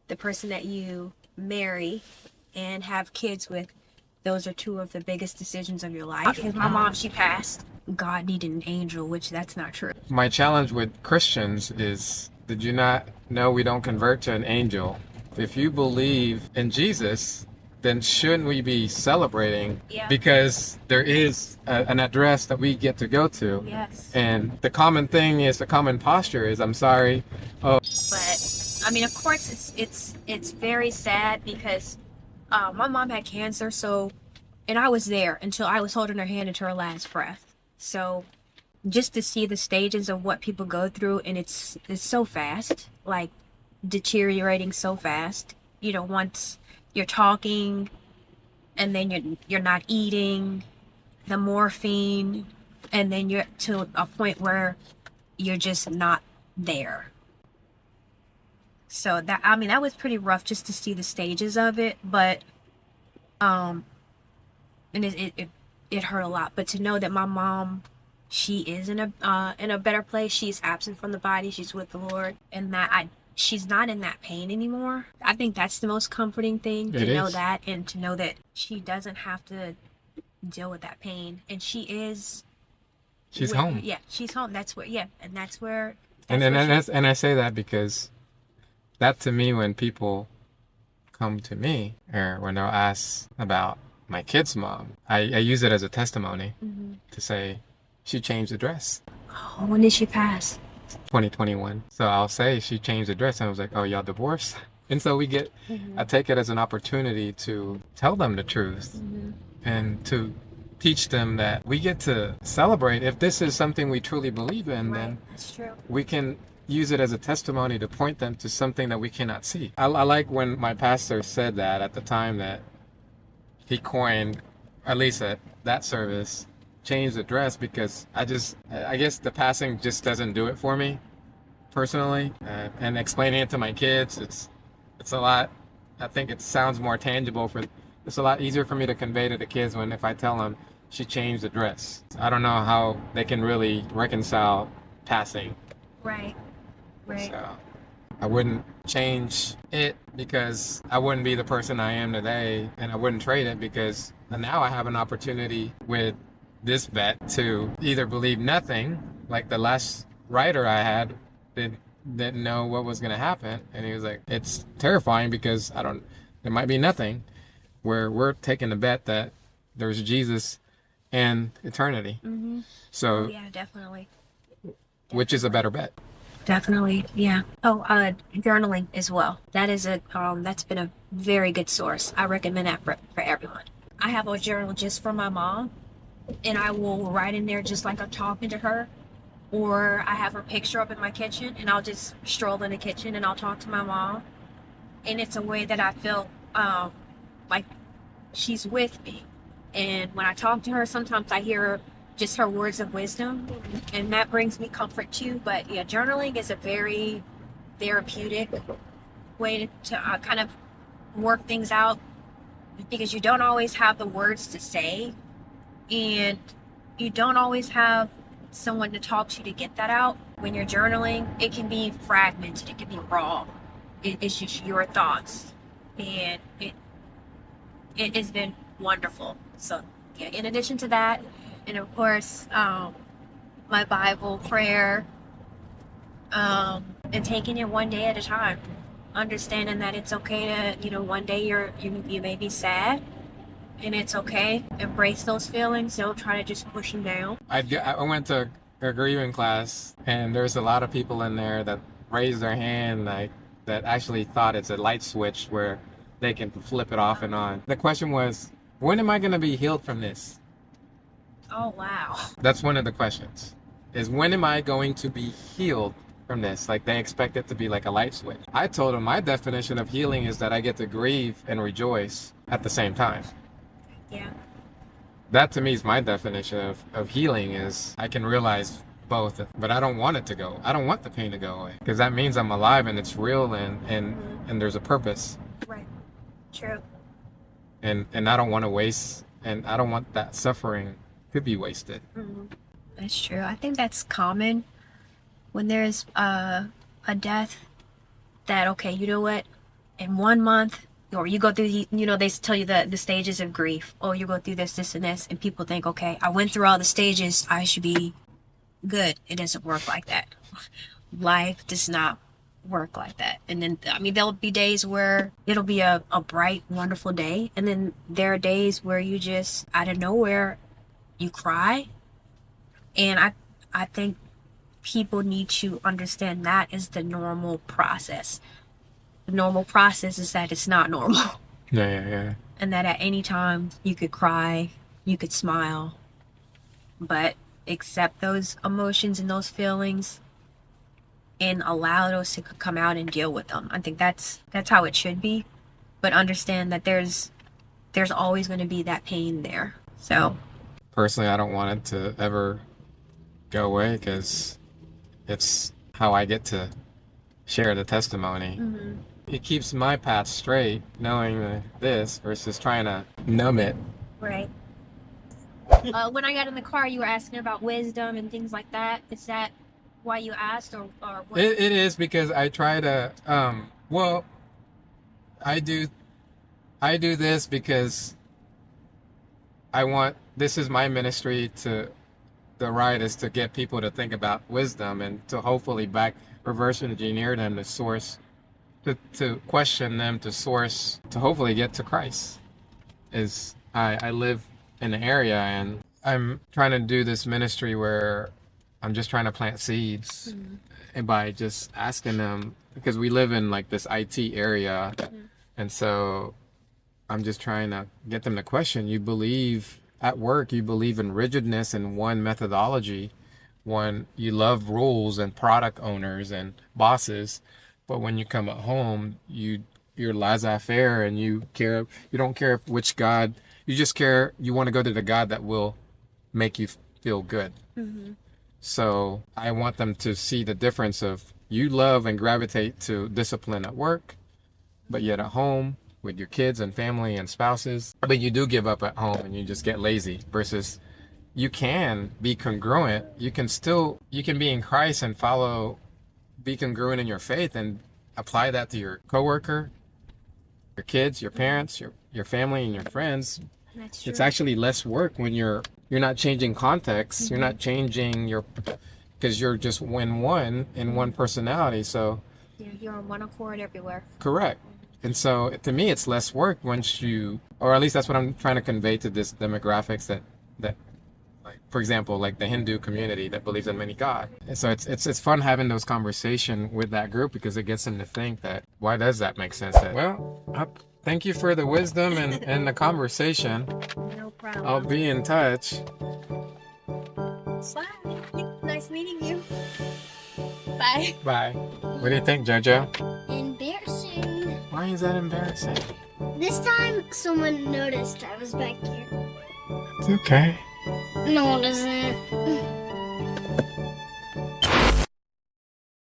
the person that you marry and have kids with, those are two of the biggest decisions of your life. Because my mom, she passed. God needed an angel, which that's not true. My challenge with Christians is, did you not know we don't convert to an angel? If you believe in Jesus, then shouldn't we be celebrating? Yeah. Because there is an address that we get to go to. Yes. And the common thing is, the common posture is, I'm sorry. Oh. But I mean, of course, it's very sad because my mom had cancer, and I was there until I was holding her hand until her last breath. So just to see the stages of what people go through, and it's so fast, like deteriorating so fast. Once you're talking, and then you're not eating, the morphine, and then you're to a point where you're just not there. So that was pretty rough just to see the stages of it, but and it hurt a lot. But to know that my mom, she is in a better place. She's absent from the body. She's with the Lord, and that she's not in that pain anymore. I think that's the most comforting thing, to know that, and to know that she doesn't have to deal with that pain, and she's home. Yeah, she's home. That's where. Yeah, and that's where. And I say that because that, to me, when people come to me or when they'll ask about my kid's mom, I use it as a testimony to say she changed the dress. Oh, when did she pass? 2021. So I'll say she changed the dress, and I was like, oh, y'all divorced? And so I take it as an opportunity to tell them the truth and to teach them that we get to celebrate. If this is something we truly believe in, then that's true. We can use it as a testimony to point them to something that we cannot see. I like when my pastor said that at the time, that he coined, at least at that service, change the dress, because I guess the passing just doesn't do it for me personally. And explaining it to my kids, it's a lot. I think it sounds more tangible it's a lot easier for me to convey to the kids if I tell them she changed the dress. I don't know how they can really reconcile passing. Right. So I wouldn't change it, because I wouldn't be the person I am today, and I wouldn't trade it, because now I have an opportunity with this vet to either believe nothing, like the last writer I had didn't know what was going to happen, and he was like, it's terrifying because there might be nothing, where we're taking the bet that there's Jesus and eternity. So yeah, definitely. Which is a better bet? Definitely, yeah. Oh, journaling as well. That is that's been a very good source. I recommend that for everyone. I have a journal just for my mom, and I will write in there just like I'm talking to her, or I have her picture up in my kitchen, and I'll just stroll in the kitchen and I'll talk to my mom, and it's a way that I feel like she's with me. And when I talk to her, sometimes I hear just her words of wisdom, and that brings me comfort too. But yeah, journaling is a very therapeutic way to kind of work things out, because you don't always have the words to say, and you don't always have someone to talk to get that out. When you're journaling, it can be fragmented, it can be raw. It's just your thoughts, and it has been wonderful. So yeah, in addition to that, and of course, my Bible, prayer, and taking it one day at a time, understanding that it's okay to, one day you may be sad, and it's okay. Embrace those feelings. Don't try to just push them down. I went to a grieving class, and there's a lot of people in there that raised their hand, that actually thought it's a light switch where they can flip it off and on. The question was, when am I going to be healed from this? Oh, wow. That's one of the questions, is when am I going to be healed from this? Like, they expect it to be like a light switch. I told them my definition of healing is that I get to grieve and rejoice at the same time. Yeah. That to me is my definition of healing, is I can realize both, but I don't want it to go. I don't want the pain to go away, because that means I'm alive and it's real, and there's a purpose. Right. True. And I don't want to waste, and I don't want that suffering to be wasted. That's true. I think that's common when there's a death, that, okay, you know what? in 1 month, or you go through, they tell you the stages of grief. Oh, you go through this, and this, and people think, okay, I went through all the stages, I should be good. It doesn't work like that. Life does not work like that. And then, I mean, there'll be days where it'll be a bright, wonderful day. And then there are days where you just, out of nowhere, you cry. And I think people need to understand that is the normal process. The normal process is that it's not normal. Yeah. And that at any time you could cry, you could smile, but accept those emotions and those feelings and allow those to come out and deal with them. I think that's how it should be. But understand that there's always going to be that pain there. So Personally, I don't want it to ever go away because it's how I get to share the testimony. It keeps my path straight, knowing this versus trying to numb it. right. When I got in the car, you were asking about wisdom and things like that. Is that why you asked, or what? It is because I try to, well, I do this because this is my ministry to, the right is to get people to think about wisdom and to hopefully reverse engineer them to source, to question them to source, to hopefully get to Christ. I live in the area and I'm trying to do this ministry where I'm just trying to plant seeds and by just asking them, because we live in like this IT area. And so I'm just trying to get them to question. You believe at work, you believe in rigidness and one methodology, you love rules and product owners and bosses, but when you come at home, you're laissez-faire and you don't care which God, you just care, you want to go to the God that will make you feel good. So I want them to see the difference of you love and gravitate to discipline at work, but yet at home with your kids and family and spouses, but you do give up at home and you just get lazy versus you can be congruent. You can be in Christ and be congruent in your faith and apply that to your coworker, your kids, your parents, your family and your friends. That's true. It's actually less work when you're not changing context. You're not changing because you're just in one personality. So Yeah, you're on one accord everywhere. correct. And so to me, it's less work once or at least that's what I'm trying to convey to this demographics that like, for example, like the Hindu community that believes in many God. And so it's fun having those conversations with that group because it gets them to think that, why does that make sense? Thank you for the wisdom and the conversation. No problem. I'll be in touch. Bye. Nice meeting you. Bye. Bye. What do you think, JoJo? Embarrassing. Why is that embarrassing? This time, someone noticed I was back here. It's okay. No, it isn't.